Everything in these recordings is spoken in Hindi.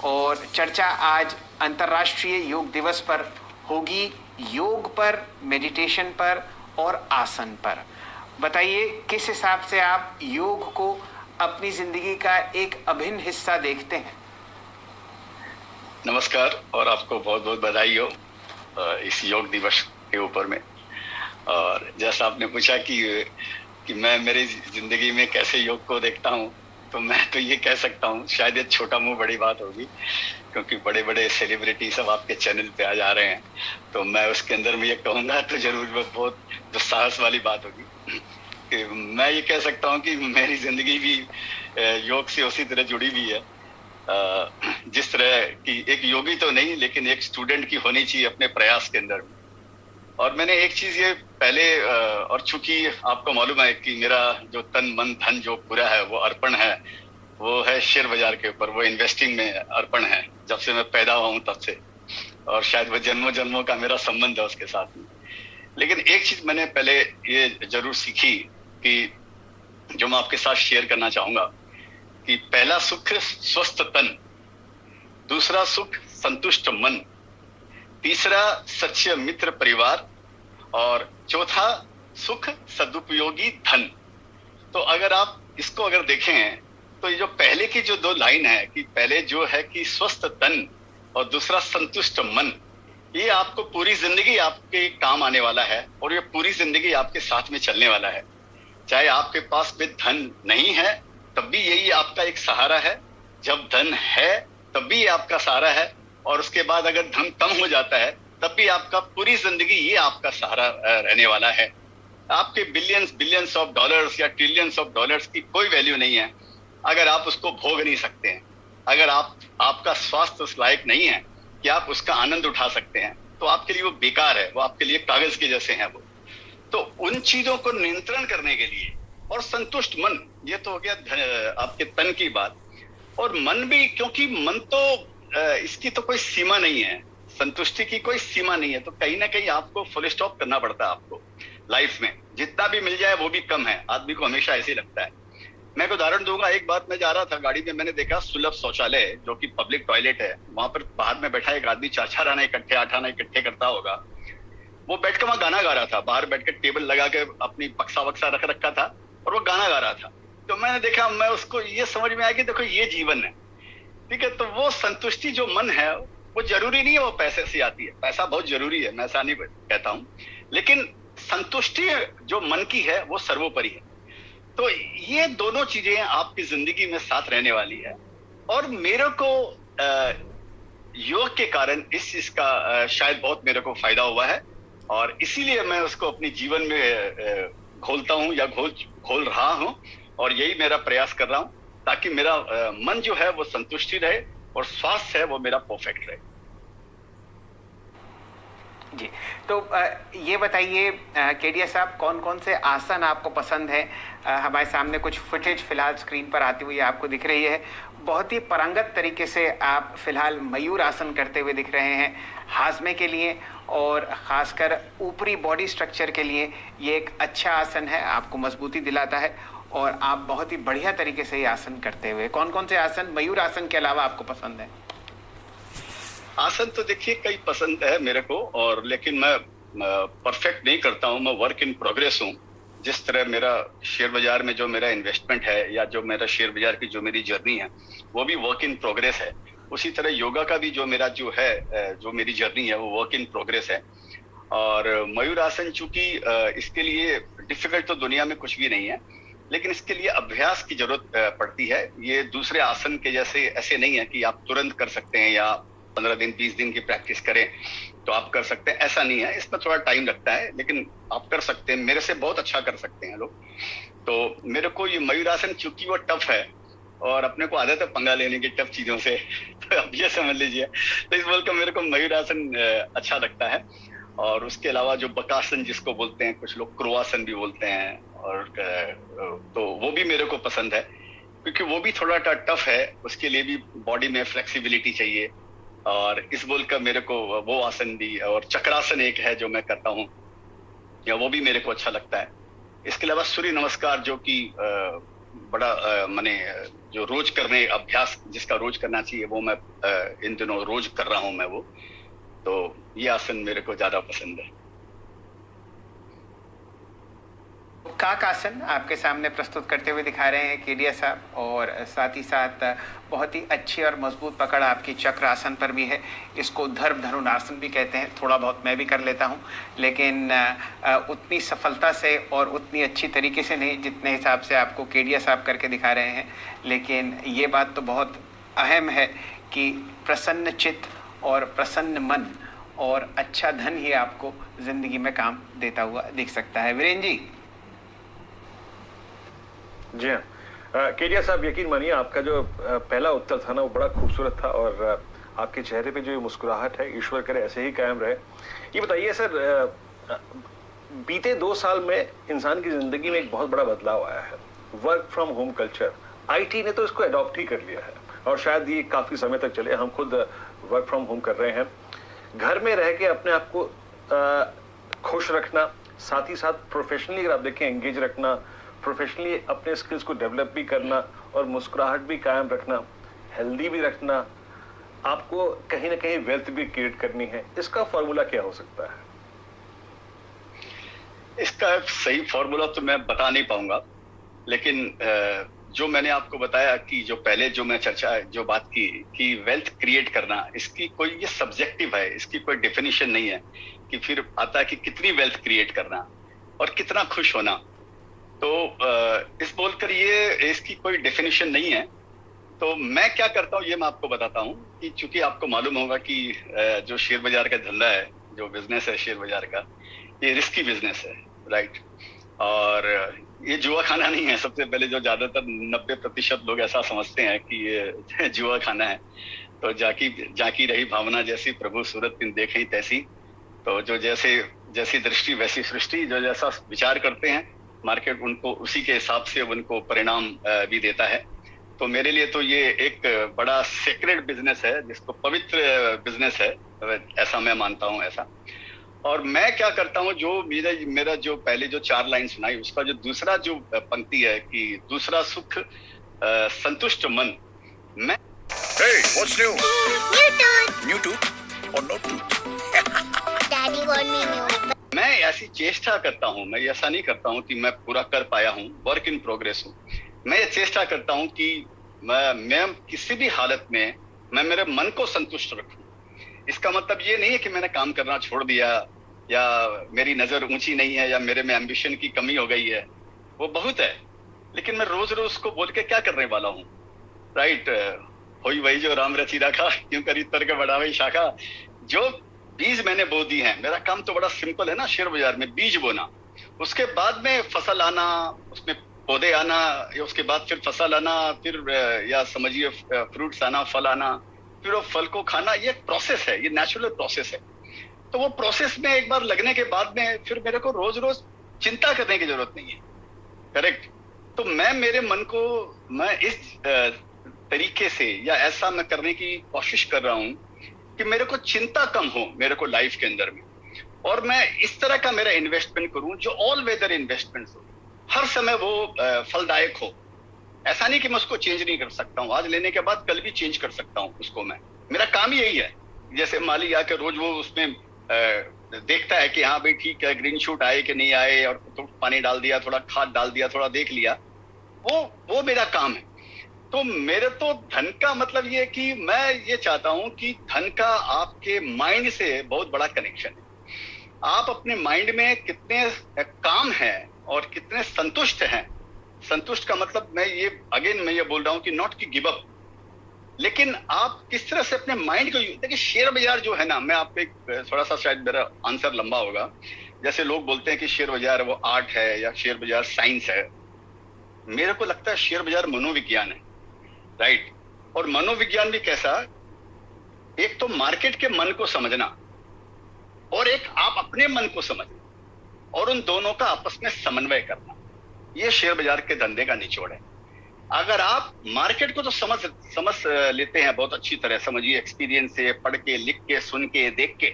और चर्चा आज अंतर्राष्ट्रीय योग दिवस पर होगी, योग पर, मेडिटेशन पर और आसन पर। बताइए किस हिसाब से आप योग को अपनी जिंदगी का एक अभिन्न हिस्सा देखते हैं। नमस्कार और आपको बहुत बहुत बधाई हो इस योग दिवस के ऊपर में। और जैसा आपने पूछा कि मैं मेरी जिंदगी में कैसे योग को देखता हूँ, तो मैं तो ये कह सकता हूँ, शायद ये छोटा मुंह बड़ी बात होगी क्योंकि बड़े बड़े सेलिब्रिटी सब आपके चैनल पे आ जा रहे हैं, तो मैं उसके अंदर में ये कहूँगा तो जरूर बहुत जो साहस वाली बात होगी कि मैं ये कह सकता हूँ कि मेरी जिंदगी भी योग से उसी तरह जुड़ी हुई है जिस तरह की एक योगी तो नहीं लेकिन एक स्टूडेंट की होनी चाहिए अपने प्रयास के अंदर। और मैंने एक चीज ये पहले और चूंकि आपको मालूम है कि मेरा जो तन मन धन जो पूरा है वो अर्पण है, वो है शेयर बाजार के ऊपर, वो इन्वेस्टिंग में अर्पण है जब से मैं पैदा हुआ हूँ तब से, और शायद वो जन्मों जन्मों का मेरा संबंध है उसके साथ में। लेकिन एक चीज मैंने पहले ये जरूर सीखी कि जो मैं आपके साथ शेयर करना चाहूंगा कि पहला सुख स्वस्थ तन, दूसरा सुख संतुष्ट मन, तीसरा सच्चे मित्र परिवार और चौथा सुख सदुपयोगी धन। तो अगर आप इसको अगर देखें तो ये जो पहले की जो दो लाइन है कि पहले जो है कि स्वस्थ तन और दूसरा संतुष्ट मन, ये आपको पूरी जिंदगी आपके काम आने वाला है और ये पूरी जिंदगी आपके साथ में चलने वाला है। चाहे आपके पास में धन नहीं है तब भी यही आपका एक सहारा है, जब धन है तब भी ये आपका सहारा है, और उसके बाद अगर धन कम हो जाता है तब भी आपका पूरी जिंदगी ये आपका सहारा रहने वाला है। आपके बिलियंस ऑफ डॉलर्स या ट्रिलियंस ऑफ डॉलर्स की कोई वैल्यू नहीं है अगर आप उसको भोग नहीं सकते हैं, अगर आपका स्वास्थ्य उस लायक नहीं है कि आप उसका आनंद उठा सकते हैं, तो आपके लिए वो बेकार है, वो आपके लिए कागज के जैसे हैं वो। तो उन चीजों को नियंत्रण करने के लिए, और संतुष्ट मन, ये तो हो गया आपके तन की बात, और मन भी, क्योंकि मन तो इसकी तो कोई सीमा नहीं है, संतुष्टि की कोई सीमा नहीं है, तो कहीं ना कहीं आपको फुल स्टॉप करना पड़ता है आपको लाइफ में। जितना भी मिल जाए वो भी कम है, आदमी को हमेशा ऐसे ही लगता है। मैं एक उदाहरण दूंगा। एक बार मैं जा रहा था गाड़ी में, मैंने देखा सुलभ शौचालय जो कि पब्लिक टॉयलेट है, वहां पर बाहर में बैठा एक आदमी 4-4 आना इकट्ठे 8 आना इकट्ठे करता होगा। वो बैठ कर वहां गाना गा रहा था, बाहर बैठ कर टेबल लगा के अपनी बक्सा वक्सा रख रखा था और वो गाना गा रहा था। तो मैंने देखा, मैं उसको ये समझ में आया कि देखो ये जीवन है, ठीक है। तो वो संतुष्टि जो मन है वो जरूरी नहीं है वो पैसे से आती है, पैसा बहुत जरूरी है, मैं ऐसा नहीं कहता हूँ, लेकिन संतुष्टि जो मन की है वो सर्वोपरि है। तो ये दोनों चीजें आपकी जिंदगी में साथ रहने वाली है, और मेरे को योग के कारण इस चीज का शायद बहुत मेरे को फायदा हुआ है, और इसीलिए मैं उसको अपने जीवन में घोलता हूँ या घोल रहा हूँ, और यही मेरा प्रयास कर रहा हूँ ताकि मेरा मन जो है वो संतुष्टि रहे और स्वास्थ्य है वो मेरा परफेक्ट रहे। जी, तो ये बताइए केडिया साहब, कौन कौन से आसन आपको पसंद है। हमारे सामने कुछ फुटेज फिलहाल स्क्रीन पर आती हुई आपको दिख रही है। बहुत ही पारंगत तरीके से आप फिलहाल मयूर आसन करते हुए दिख रहे हैं। हाजमे के लिए और ख़ासकर ऊपरी बॉडी स्ट्रक्चर के लिए ये एक अच्छा आसन है, आपको मजबूती दिलाता है, और आप बहुत ही बढ़िया तरीके से ये आसन करते हुए। कौन कौन से आसन मयूर आसन के अलावा आपको पसंद है? आसन तो देखिए कई पसंद है मेरे को, और लेकिन मैं परफेक्ट नहीं करता हूँ, मैं वर्क इन प्रोग्रेस हूँ। जिस तरह मेरा शेयर बाजार में जो मेरा इन्वेस्टमेंट है या जो मेरा शेयर बाजार की जो मेरी जर्नी है वो भी वर्क इन प्रोग्रेस है, उसी तरह योगा का भी जो मेरा जो है जो मेरी जर्नी है वो वर्क इन प्रोग्रेस है। और मयूर आसन चूंकि इसके लिए डिफिकल्ट तो दुनिया में कुछ भी नहीं है, लेकिन इसके लिए अभ्यास की जरूरत पड़ती है। ये दूसरे आसन के जैसे ऐसे नहीं है कि आप तुरंत कर सकते हैं या 15 दिन 20 दिन की प्रैक्टिस करें तो आप कर सकते हैं, ऐसा नहीं है। इसमें थोड़ा टाइम लगता है लेकिन आप कर सकते हैं, मेरे से बहुत अच्छा कर सकते हैं लोग। तो मेरे को ये मयूर आसन चूंकि वो टफ है और अपने को आदत है पंगा लेने की टफ चीजों से, तो अब ये समझ लीजिए, तो इस बोलकर मेरे को मयूर आसन अच्छा लगता है। और उसके अलावा जो बकासन जिसको बोलते हैं, कुछ लोग क्रोआसन भी बोलते हैं, और तो वो भी मेरे को पसंद है क्योंकि वो भी थोड़ा टफ है, उसके लिए भी बॉडी में फ्लेक्सिबिलिटी चाहिए। और इस बोलकर मेरे को वो आसन भी, और चक्रासन एक है जो मैं करता हूँ, या वो भी मेरे को अच्छा लगता है। इसके अलावा सूर्य नमस्कार जो कि बड़ा माने जो रोज करने अभ्यास जिसका रोज करना चाहिए वो मैं इन दिनों रोज कर रहा हूं मैं वो, तो ये आसन मेरे को ज्यादा पसंद है। काक आसन आपके सामने प्रस्तुत करते हुए दिखा रहे हैं केडिया साहब, और साथ ही साथ बहुत ही अच्छी और मजबूत पकड़ आपकी चक्र आसन पर भी है। इसको धर्म धनुरासन भी कहते हैं। थोड़ा बहुत मैं भी कर लेता हूं, लेकिन उतनी सफलता से और उतनी अच्छी तरीके से नहीं जितने हिसाब से आपको केडिया साहब करके दिखा रहे हैं। लेकिन ये बात तो बहुत अहम है कि प्रसन्न चित्त और प्रसन्न मन और अच्छा धन ही आपको जिंदगी में काम देता हुआ दिख सकता है। वीरेंद्र जी। जी हाँ, केडिया साहब, यकीन मानिए आपका जो पहला उत्तर था ना वो बड़ा खूबसूरत था, और आपके चेहरे पे जो मुस्कुराहट है ईश्वर करे ऐसे ही कायम रहे। ये बताइए सर, बीते 2 साल में इंसान की जिंदगी में एक बहुत बड़ा बदलाव आया है, work from home culture. IT ने तो इसको अडॉप्ट ही कर लिया है, और शायद ये काफी समय तक चले। हम खुद वर्क फ्रॉम होम कर रहे हैं। घर में रह के अपने आप को खुश रखना, साथ ही साथ प्रोफेशनली अगर आप देखें एंगेज रखना, प्रोफेशनली अपने स्किल्स को डेवलप भी करना और मुस्कुराहट भी कायम रखना, हेल्दी भी रखना, आपको कहीं ना कहीं वेल्थ भी क्रिएट करनी है। इसका फॉर्मूला क्या हो सकता है? इसका सही फॉर्मूला तो मैं बता नहीं पाऊंगा, लेकिन जो मैंने आपको बताया कि जो पहले जो मैं जो बात की कि वेल्थ क्रिएट करना, इसकी कोई ये सब्जेक्टिव है, इसकी कोई डेफिनेशन नहीं है कि फिर आता है कि कितनी वेल्थ क्रिएट करना और कितना खुश होना। तो इस बोलकर ये इसकी कोई डेफिनेशन नहीं है। तो मैं क्या करता हूँ ये मैं आपको बताता हूँ कि चूंकि आपको मालूम होगा कि जो शेयर बाजार का धंधा है, जो बिजनेस है शेयर बाजार का, ये रिस्की बिजनेस है, राइट। और ये जुआ खाना नहीं है। सबसे पहले जो ज्यादातर 90% लोग ऐसा समझते हैं कि ये जुआ खाना है। तो जाकी रही भावना जैसी, प्रभु सूरत बिन देखे तैसी। तो जो जैसी दृष्टि वैसी सृष्टि, जो जैसा विचार करते हैं मार्केट उनको उसी के हिसाब से उनको परिणाम भी देता है। तो मेरे लिए तो ये एक बड़ा सेक्रेड बिजनेस है, जिसको पवित्र बिजनेस है, ऐसा मैं मानता हूँ ऐसा। और मैं क्या करता हूँ, जो मेरा जो पहले जो 4 लाइन सुनाई, उसका जो दूसरा जो पंक्ति है कि दूसरा सुख संतुष्ट मन। मैं Hey, what's new? New tooth or no tooth? Daddy got me new. मैं ऐसी चेष्टा करता हूँ, मैं ऐसा नहीं करता हूँ कि मैं पूरा कर पाया हूँ, वर्क इन प्रोग्रेस हूँ। मैं ये चेष्टा करता हूँ कि मैं किसी भी हालत में मैं मेरे मन को संतुष्ट रखूं। इसका मतलब ये नहीं है कि मैंने काम करना छोड़ दिया, या मेरी नजर ऊंची नहीं है, या मेरे में एम्बिशन की कमी हो गई है। वो बहुत है, लेकिन मैं रोज रोज को बोल के क्या करने वाला हूँ, राइट। होई वही जो राम रची रखा, क्यों करी तर्क बढ़ावे शाखा। जो बीज मैंने बो दी है, मेरा काम तो बड़ा सिंपल है ना, शेयर बाजार में बीज बोना, उसके बाद में फसल आना, उसमें पौधे आना, उसके बाद फिर फसल आना, फिर या समझिए फ्रूट्स आना, फल आना, फिर वो फल को खाना। ये प्रोसेस है, ये नेचुरल प्रोसेस है। तो वो प्रोसेस में एक बार लगने के बाद में फिर मेरे को रोज रोज चिंता करने की जरूरत नहीं है, करेक्ट। तो मैं मेरे मन को मैं इस तरीके से या ऐसा मैं करने की कोशिश कर रहा हूँ कि मेरे को चिंता कम हो मेरे को लाइफ के अंदर में, और मैं इस तरह का मेरा इन्वेस्टमेंट करूं जो ऑल वेदर इन्वेस्टमेंट हो, हर समय वो फलदायक हो। ऐसा नहीं कि मैं उसको चेंज नहीं कर सकता हूँ, आज लेने के बाद कल भी चेंज कर सकता हूँ उसको। मैं मेरा काम ही यही है। जैसे माली आकर रोज वो उसमें देखता है कि हाँ भाई ठीक है, ग्रीन शूट आए कि नहीं आए, और तो पानी डाल दिया, थोड़ा खाद डाल दिया, थोड़ा देख लिया, वो मेरा काम है। तो मेरे तो धन का मतलब ये कि मैं ये चाहता हूं कि धन का आपके माइंड से बहुत बड़ा कनेक्शन है। आप अपने माइंड में कितने काम है और कितने संतुष्ट हैं। संतुष्ट का मतलब मैं ये बोल रहा हूं कि नॉट कि गिव अप, लेकिन आप किस तरह से अपने माइंड को, देखिए शेयर बाजार जो है ना, मैं आपको एक थोड़ा सा, शायद मेरा आंसर लंबा होगा। जैसे लोग बोलते हैं कि शेयर बाजार वो आर्ट है या शेयर बाजार साइंस है। मेरे को लगता है शेयर बाजार मनोविज्ञान है, राइट। और मनोविज्ञान भी कैसा, एक तो मार्केट के मन को समझना और एक आप अपने मन को समझना, और उन दोनों का आपस में समन्वय करना, ये शेयर बाजार के धंधे का निचोड़ है। अगर आप मार्केट को तो समझ लेते हैं बहुत अच्छी तरह, समझिए एक्सपीरियंस से, पढ़ के, लिख के, सुन के, देख के,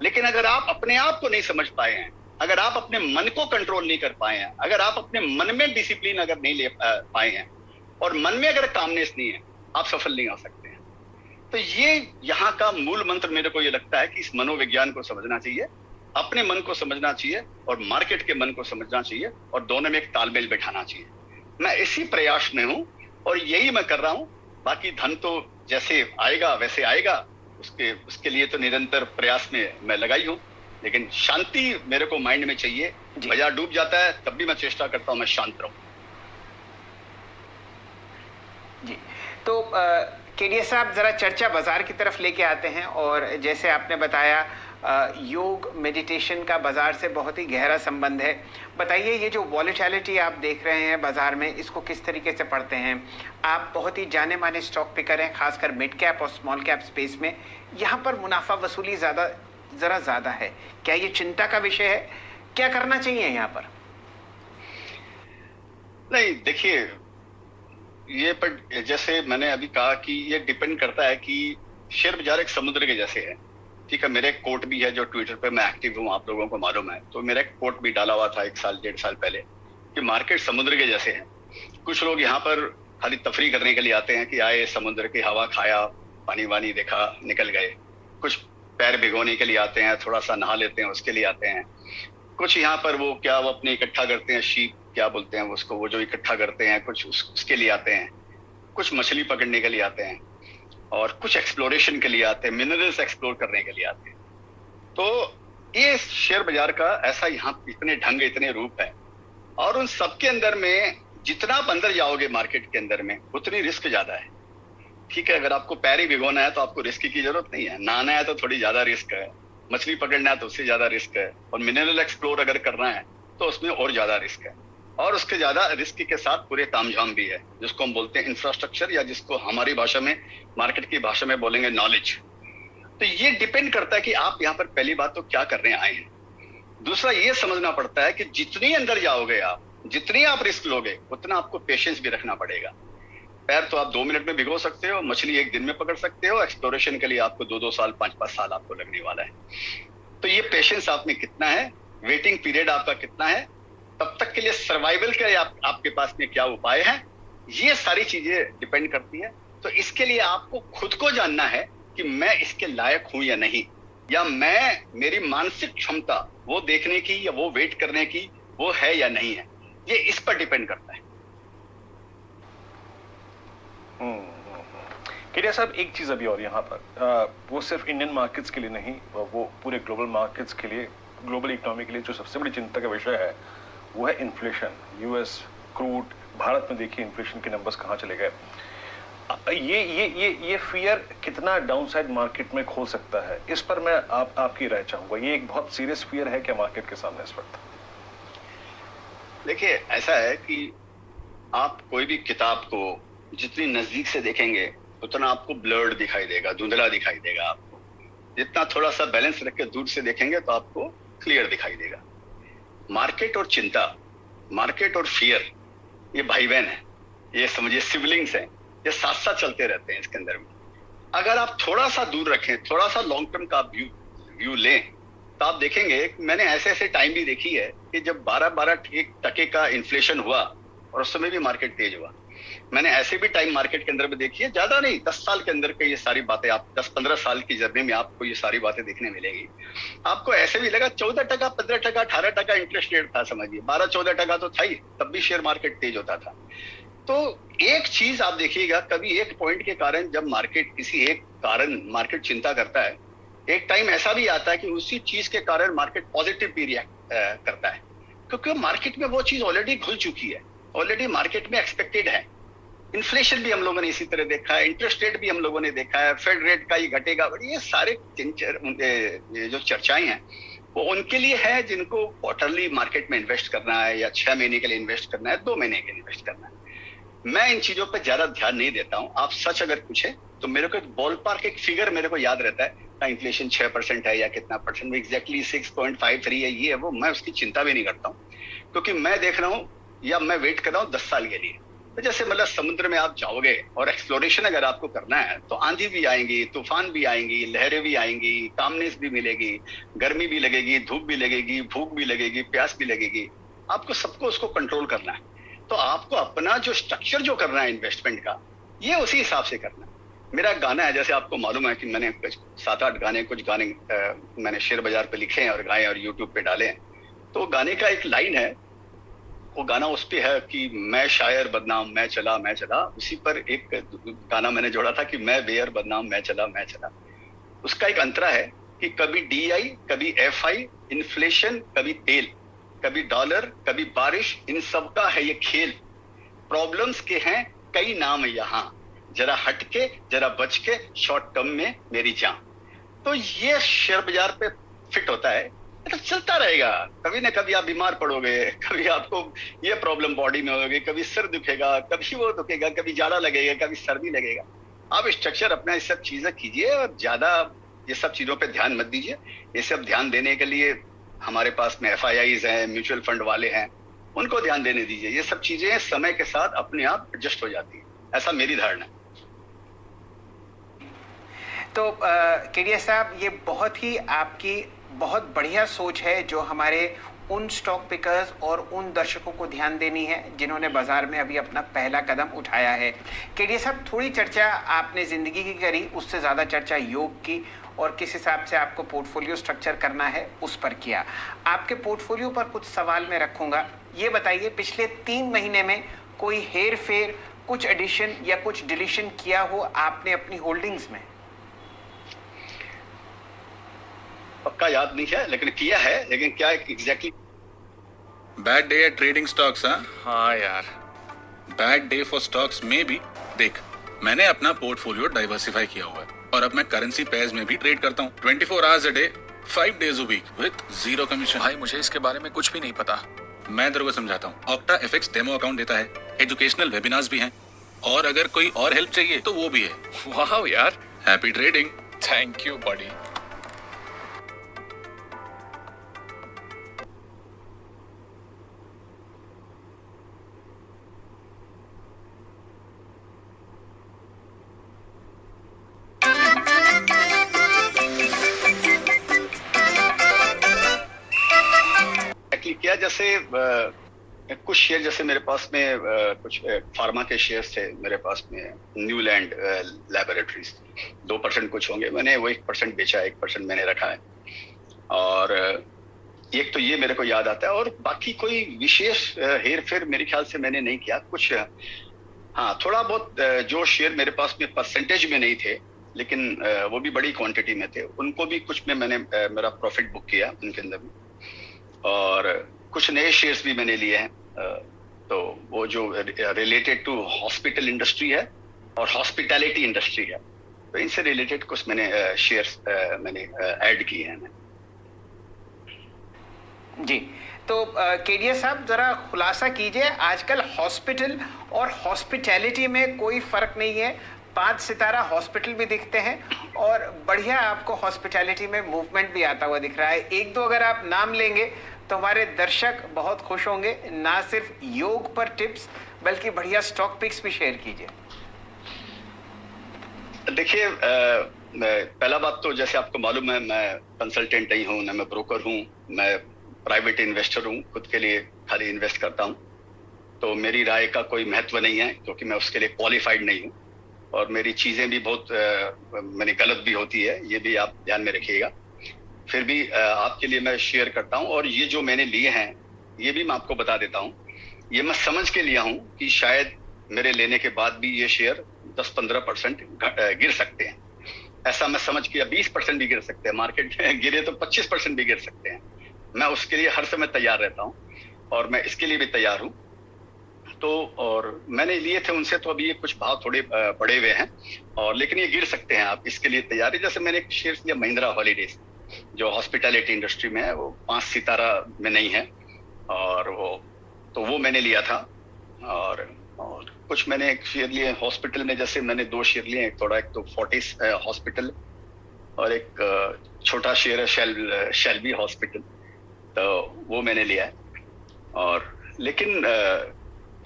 लेकिन अगर आप अपने आप को नहीं समझ पाए हैं, अगर आप अपने मन को कंट्रोल नहीं कर पाए हैं, अगर आप अपने मन में डिसिप्लिन अगर नहीं ले पाए हैं और मन में अगर कामनेस नहीं है, आप सफल नहीं हो सकते हैं। तो ये यहाँ का मूल मंत्र मेरे को ये लगता है कि इस मनोविज्ञान को समझना चाहिए, अपने मन को समझना चाहिए और मार्केट के मन को समझना चाहिए और दोनों में एक तालमेल बैठाना चाहिए। मैं इसी प्रयास में हूं और यही मैं कर रहा हूं। बाकी धन तो जैसे आएगा वैसे आएगा, उसके लिए तो निरंतर प्रयास में मैं लगाई हूं, लेकिन शांति मेरे को माइंड में चाहिए। बाजार डूब जाता है तब भी मैं चेष्टा करता हूं मैं शांत रहूं। जी, तो केडिया साहब जरा चर्चा बाजार की तरफ लेके आते हैं। और जैसे आपने बताया योग मेडिटेशन का बाजार से बहुत ही गहरा संबंध है। बताइए, ये जो वॉलेटिलिटी आप देख रहे हैं बाजार में, इसको किस तरीके से पढ़ते हैं आप? बहुत ही जाने माने स्टॉक पिकर हैं, खासकर मिड कैप और स्मॉल कैप स्पेस में। यहाँ पर मुनाफा वसूली जरा ज्यादा है, क्या ये चिंता का विषय है? क्या करना चाहिए यहाँ पर? नहीं, देखिए, ये पर जैसे मैंने अभी कहा कि ये डिपेंड करता है कि शेयर बाजार एक समुद्र के जैसे है। ठीक है, मेरा एक कोट भी है जो ट्विटर पे मैं एक्टिव हूँ, आप लोगों को मालूम है। तो मेरा एक कोट भी डाला हुआ था 1 साल 1.5 साल पहले कि मार्केट समुद्र के जैसे है। कुछ लोग यहाँ पर खाली तफरी करने के लिए आते हैं कि आए, समुद्र की हवा खाया, पानी वानी देखा, निकल गए। कुछ पैर भिगोने के लिए आते हैं, थोड़ा सा नहा लेते हैं, उसके लिए आते हैं। कुछ यहाँ पर वो अपने इकट्ठा करते हैं, शीप क्या बोलते हैं उसको, वो जो इकट्ठा करते हैं, कुछ उसके लिए आते हैं। कुछ मछली पकड़ने के लिए आते हैं और कुछ एक्सप्लोरेशन के लिए आते हैं, मिनरल्स एक्सप्लोर करने के लिए आते हैं। तो ये शेयर बाजार का ऐसा यहाँ इतने ढंग, इतने रूप है। और उन सबके अंदर में जितना आप अंदर जाओगे मार्केट के अंदर में, उतनी रिस्क ज्यादा है। ठीक है, अगर आपको पैर ही भिगोना है तो आपको रिस्क की जरूरत नहीं है, नहाना है तो थोड़ी ज्यादा रिस्क है, मछली पकड़ना है तो उससे ज्यादा रिस्क है, और मिनरल एक्सप्लोर अगर करना है तो उसमें और ज्यादा रिस्क है। और उसके ज्यादा रिस्क के साथ पूरे तामझाम भी है, जिसको हम बोलते हैं इंफ्रास्ट्रक्चर, या जिसको हमारी भाषा में, मार्केट की भाषा में बोलेंगे नॉलेज। तो ये डिपेंड करता है कि आप यहाँ पर पहली बात तो क्या करने आए हैं। दूसरा ये समझना पड़ता है कि जितनी अंदर जाओगे आप, जितनी आप रिस्क लोगे, उतना आपको पेशेंस भी रखना पड़ेगा। पैर तो आप 2 मिनट में भिगो सकते हो, मछली 1 दिन में पकड़ सकते हो, एक्सप्लोरेशन के लिए आपको 2-2 साल 5-5 साल आपको लगने वाला है। तो ये पेशेंस आप में कितना है, वेटिंग पीरियड आपका कितना है, तब तक के लिए सर्वाइवल के आपके पास में क्या उपाय हैं, ये सारी चीजें डिपेंड करती है। तो इसके लिए आपको खुद को जानना है कि मैं इसके लायक हूं या नहीं, या मेरी मानसिक क्षमता वो देखने की या वो वेट करने की वो है या नहीं है, ये इस पर डिपेंड करता है। केडिया साहब, एक चीज अभी और यहाँ पर, वो सिर्फ इंडियन मार्केट्स के लिए नहीं, वो पूरे ग्लोबल मार्केट्स के लिए, ग्लोबल इकोनॉमी के लिए जो सबसे बड़ी चिंता का विषय है वो है इन्फ्लेशन। यूएस क्रूड, भारत में देखिए इन्फ्लेशन के नंबर्स कहाँ चले गए। ये फियर कितना डाउनसाइड मार्केट में खोल सकता है, इस पर मैं आपकी राय चाहूंगा। ये एक बहुत सीरियस फियर है क्या मार्केट के सामने इस वक्त? देखिए, ऐसा है कि आप कोई भी किताब को जितनी नजदीक से देखेंगे उतना आपको ब्लर्ड दिखाई देगा, धुंधला दिखाई देगा। आपको जितना थोड़ा सा बैलेंस रख के दूर से देखेंगे तो आपको क्लियर दिखाई देगा। मार्केट और चिंता, मार्केट और फियर, ये भाई बहन है, ये समझिए सिबलिंग्स हैं, ये साथ साथ चलते रहते हैं इसके अंदर में। अगर आप थोड़ा सा दूर रखें, थोड़ा सा लॉन्ग टर्म का व्यू लें, तो आप देखेंगे कि मैंने ऐसे टाइम भी देखी है कि जब 12% का इन्फ्लेशन हुआ और उस समय भी मार्केट तेज हुआ। मैंने ऐसे भी टाइम मार्केट के अंदर में देखी है, ज्यादा नहीं, 10 साल के अंदर के ये सारी बातें, आप 10-15 साल की जर्नी में आपको ये सारी बातें देखने मिलेगी। आपको ऐसे भी लगा 14%, 15%, 18% इंटरेस्ट रेट था, समझिए 12-14% तो था ही, तब भी शेयर मार्केट तेज होता था। तो एक चीज आप देखिएगा, कभी एक पॉइंट के कारण जब मार्केट किसी एक कारण मार्केट चिंता करता है, एक टाइम ऐसा भी आता है कि उसी चीज के कारण मार्केट पॉजिटिव भी रिएक्ट करता है, क्योंकि मार्केट में वो चीज ऑलरेडी घुल चुकी है, ऑलरेडी मार्केट में एक्सपेक्टेड है। इन्फ्लेशन भी हम लोगों ने इसी तरह देखा है, इंटरेस्ट रेट भी हम लोगों ने देखा है, फेड रेट का ही घटेगा, ये सारे जो चर्चाएं हैं वो उनके लिए है जिनको क्वार्टरली मार्केट में इन्वेस्ट करना है, या 6 महीने के लिए इन्वेस्ट करना है, 2 महीने के लिए इन्वेस्ट करना है। मैं इन चीजों पर ज्यादा ध्यान नहीं देता हूं। आप सच अगर पूछे तो मेरे को एक बॉल पार्क एक फिगर मेरे को याद रहता है, इन्फ्लेशन 6% है या कितना परसेंट, एग्जैक्टली 6.53 है, ये है वो, मैं उसकी चिंता भी नहीं करता हूँ, क्योंकि मैं देख रहा हूँ या मैं वेट कर रहा हूँ 10 साल के लिए। तो जैसे मतलब समुद्र में आप जाओगे और एक्सप्लोरेशन अगर आपको करना है तो आंधी भी आएंगी, तूफान भी आएंगी, लहरें भी आएंगी, कामनेस भी मिलेगी, गर्मी भी लगेगी, धूप भी लगेगी, भूख भी लगेगी, प्यास भी लगेगी। आपको सबको उसको कंट्रोल करना है। तो आपको अपना जो स्ट्रक्चर जो करना है इन्वेस्टमेंट का, ये उसी हिसाब से करना है। मेरा गाना है, जैसे आपको मालूम है कि मैंने 7-8 गाने, कुछ गाने मैंने शेयर बाजार पे लिखे हैं और गाए और यूट्यूब पे डाले हैं। तो गाने का एक लाइन है, वो गाना उस पे है कि मैं शायर बदनाम मैं चला, उसी पर एक गाना मैंने जोड़ा था कि मैं बेयर बदनाम मैं चला। उसका एक अंतरा है कि कभी DI, कभी FI, इन्फ्लेशन, कभी तेल, कभी डॉलर, कभी बारिश, इन सब का है ये खेल। प्रॉब्लम्स के हैं कई नाम यहाँ, जरा हटके जरा बच के, शॉर्ट टर्म में मेरी जान। तो ये शेयर बाजार पे फिट होता है। तो चलता रहेगा, कभी ना कभी आप बीमार पड़ोगे, कभी आपको ये प्रॉब्लम बॉडी में होगी, कभी सिर दुखेगा, कभी वो दुखेगा, कभी जाड़ा लगेगा, कभी सर्दी लगेगा। आप स्ट्रक्चर अपना ये सब चीजें कीजिए और ज्यादा ये सब चीजों पे ध्यान मत दीजिए। ये सब ध्यान देने के लिए हमारे पास में FIIs हैं, म्यूचुअल फंड वाले हैं, उनको ध्यान देने दीजिए। ये सब चीजें समय के साथ अपने आप एडजस्ट हो जाती है, ऐसा मेरी धारणा है। तो केडिया साहब, ये बहुत ही आपकी बहुत बढ़िया सोच है जो हमारे उन स्टॉक पिकर्स और उन दर्शकों को ध्यान देनी है जिन्होंने बाजार में अभी अपना पहला कदम उठाया है। केडिया साहब, थोड़ी चर्चा आपने जिंदगी की करी, उससे ज़्यादा चर्चा योग की और किस हिसाब से आपको पोर्टफोलियो स्ट्रक्चर करना है उस पर किया। आपके पोर्टफोलियो पर कुछ सवाल मैं रखूंगा। ये बताइए, पिछले 3 महीने में कोई हेर फेर, कुछ एडिशन या कुछ डिलीशन किया हो आपने अपनी होल्डिंग्स में? पक्का याद नहीं है, लेकिन किया है। लेकिन क्या exactly? Bad day at trading stocks. हाँ यार, बैड डे फॉर स्टॉक्स में भी देख, मैंने अपना पोर्टफोलियो डाइवर्सिफाई किया हुआ है और अब मैं करेंसी पेयर्स में भी ट्रेड करता हूँ 24 hours a day, 5 days a week with 0 commission. भाई मुझे इसके बारे में कुछ भी नहीं पता। मैं तेरे को समझाता हूँ। ऑक्टा FX डेमो अकाउंट देता है, एजुकेशनल वेबिनार्स भी हैं और अगर कोई और हेल्प चाहिए तो वो भी है। वाह यार, happy trading. Thank you body. क्या, जैसे कुछ शेयर, जैसे मेरे पास में कुछ फार्मा के शेयर्स थे मेरे पास में, न्यूलैंड लैबोरेटरीज, 2% कुछ होंगे, मैंने वो 1% बेचा, 1% मैंने रखा है। और एक तो ये मेरे को याद आता है, और बाकी कोई विशेष हेर फेर मेरे ख्याल से मैंने नहीं किया। कुछ हाँ, थोड़ा बहुत जो शेयर मेरे पास में परसेंटेज में नहीं थे लेकिन वो भी बड़ी क्वांटिटी में थे, उनको भी कुछ में मैंने मेरा प्रॉफिट बुक किया उनके अंदर भी। और कुछ नए शेयर्स भी मैंने लिए हैं, तो वो जो रिलेटेड टू हॉस्पिटल इंडस्ट्री है और हॉस्पिटैलिटी इंडस्ट्री है, तो इनसे रिलेटेड कुछ मैंने शेयर्स मैंने ऐड किए हैं। जी, तो केडिया साहब, जरा खुलासा कीजिए, आजकल हॉस्पिटल और हॉस्पिटैलिटी में कोई फर्क नहीं है, 5 सितारा हॉस्पिटल भी दिखते हैं और बढ़िया आपको हॉस्पिटैलिटी में मूवमेंट भी आता हुआ दिख रहा है। 1-2 अगर आप नाम लेंगे तो हमारे दर्शक बहुत खुश होंगे। ना सिर्फ योग पर टिप्स बल्कि बढ़िया स्टॉक पिक्स भी शेयर कीजिए। देखिए, पहला बात तो जैसे आपको मालूम है, मैं कंसल्टेंट नहीं हूँ, ना मैं ब्रोकर हूँ, मैं प्राइवेट इन्वेस्टर हूँ, खुद के लिए खाली इन्वेस्ट करता हूँ। तो मेरी राय का कोई महत्व नहीं है क्योंकि मैं उसके लिए क्वालिफाइड नहीं हूँ, और मेरी चीजें भी बहुत मैंने गलत भी होती है, ये भी आप ध्यान में रखिएगा। फिर भी आपके लिए मैं शेयर करता हूँ, और ये जो मैंने लिए हैं ये भी मैं आपको बता देता हूँ। ये मैं समझ के लिया हूँ कि शायद मेरे लेने के बाद भी ये शेयर 10-15% गिर सकते हैं, ऐसा मैं समझ के, 20% भी गिर सकते हैं, मार्केट गिरे तो 25% भी गिर सकते हैं। मैं उसके लिए हर समय तैयार रहता हूँ और मैं इसके लिए भी तैयार हूँ। तो और मैंने लिए थे उनसे, तो अभी ये कुछ भाव थोड़े बढ़े हुए हैं, और लेकिन ये गिर सकते हैं, आप इसके लिए तैयार है। जैसे मैंने एक शेयर लिया महिंद्रा हॉलीडेज, जो हॉस्पिटैलिटी इंडस्ट्री में है, वो 5 सितारा में नहीं है, और वो मैंने लिया था। और कुछ मैंने एक शेयर लिए हॉस्पिटल में, जैसे मैंने 2 शेयर लिए, एक तो फोर्टिस हॉस्पिटल और एक छोटा शेयर है शेल्बी हॉस्पिटल, तो वो मैंने लिया है। और लेकिन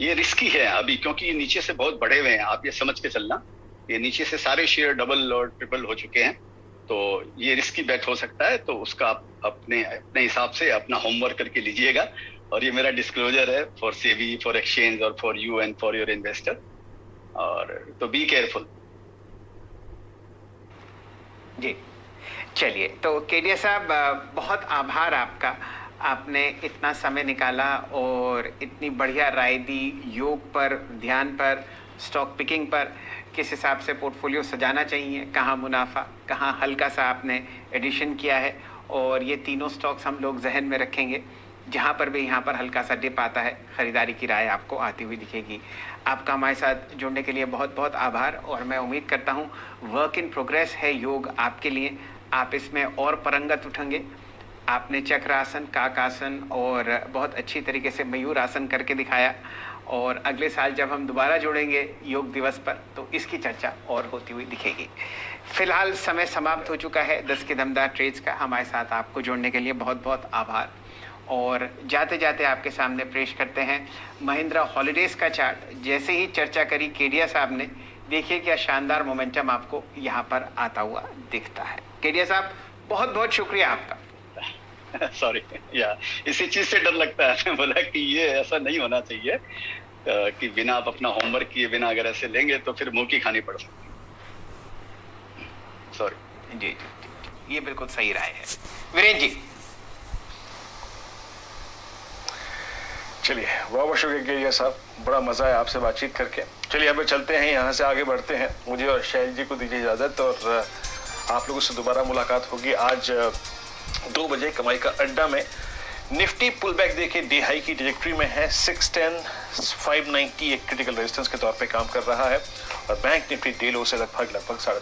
ये रिस्की है अभी, क्योंकि ये नीचे से बहुत बढ़े हुए हैं। आप ये समझ के चलना, ये नीचे से सारे शेयर डबल और ट्रिपल हो चुके हैं, तो ये रिस्की बेट हो सकता है। तो उसका आप अपने हिसाब से अपना होमवर्क करके लीजिएगा। और ये मेरा डिस्क्लोजर है फॉर सेबी, फॉर एक्सचेंज और for you and for your investor. और तो बी केयरफुल। जी चलिए, तो केडिया साहब बहुत आभार आपका, आपने इतना समय निकाला और इतनी बढ़िया राय दी योग पर, ध्यान पर, स्टॉक पिकिंग पर, किस हिसाब से पोर्टफोलियो सजाना चाहिए, कहाँ मुनाफा, कहाँ हल्का सा आपने एडिशन किया है। और ये तीनों स्टॉक्स हम लोग जहन में रखेंगे। जहाँ पर भी यहाँ पर हल्का सा डिप आता है, ख़रीदारी की राय आपको आती हुई दिखेगी। आपका हमारे साथ जुड़ने के लिए बहुत बहुत आभार। और मैं उम्मीद करता हूँ वर्क इन प्रोग्रेस है योग आपके लिए, आप इसमें और परंगत उठेंगे। आपने चक्रासन, काकासन और बहुत अच्छी तरीके से मयूर आसन करके दिखाया। और अगले साल जब हम दोबारा जुड़ेंगे योग दिवस पर, तो इसकी चर्चा और होती हुई दिखेगी। फिलहाल समय समाप्त हो चुका है 10 के दमदार ट्रेड्स का। हमारे साथ आपको जुड़ने के लिए बहुत बहुत आभार। और जाते जाते आपके सामने पेश करते हैं महिंद्रा हॉलीडेज का चार्ट। जैसे ही चर्चा करी केडिया साहब ने, देखिए क्या शानदार मोमेंटम आपको यहाँ पर आता हुआ दिखता है। केडिया साहब बहुत बहुत शुक्रिया आपका। सॉरी, या इसी चीज से डर लगता है। बोला कि ये ऐसा नहीं होना चाहिए कि बिना आप अपना होमवर्क किए बिना अगर ऐसे लेंगे तो फिर मुंह की खानी पड़ सकती है। सॉरी। जी, ये बिल्कुल सही राय है। वीरेंद्र जी। चलिए, बहुत शुक्रिया केडिया साहब, बड़ा मजा है आपसे बातचीत करके। चलिए अब चलते हैं, यहाँ से आगे बढ़ते हैं। मुझे और शैल जी को दीजिए इजाजत, और आप लोगों से दोबारा मुलाकात होगी आज 2 बजे कमाई का अड्डा में। निफ्टी पुल बैक देखिए डी हाई की ट्रैजेक्टरी में है, 610 590 एक क्रिटिकल रेजिस्टेंस के तौर पे काम कर रहा है। और बैंक निफ्टी डे लो से लगभग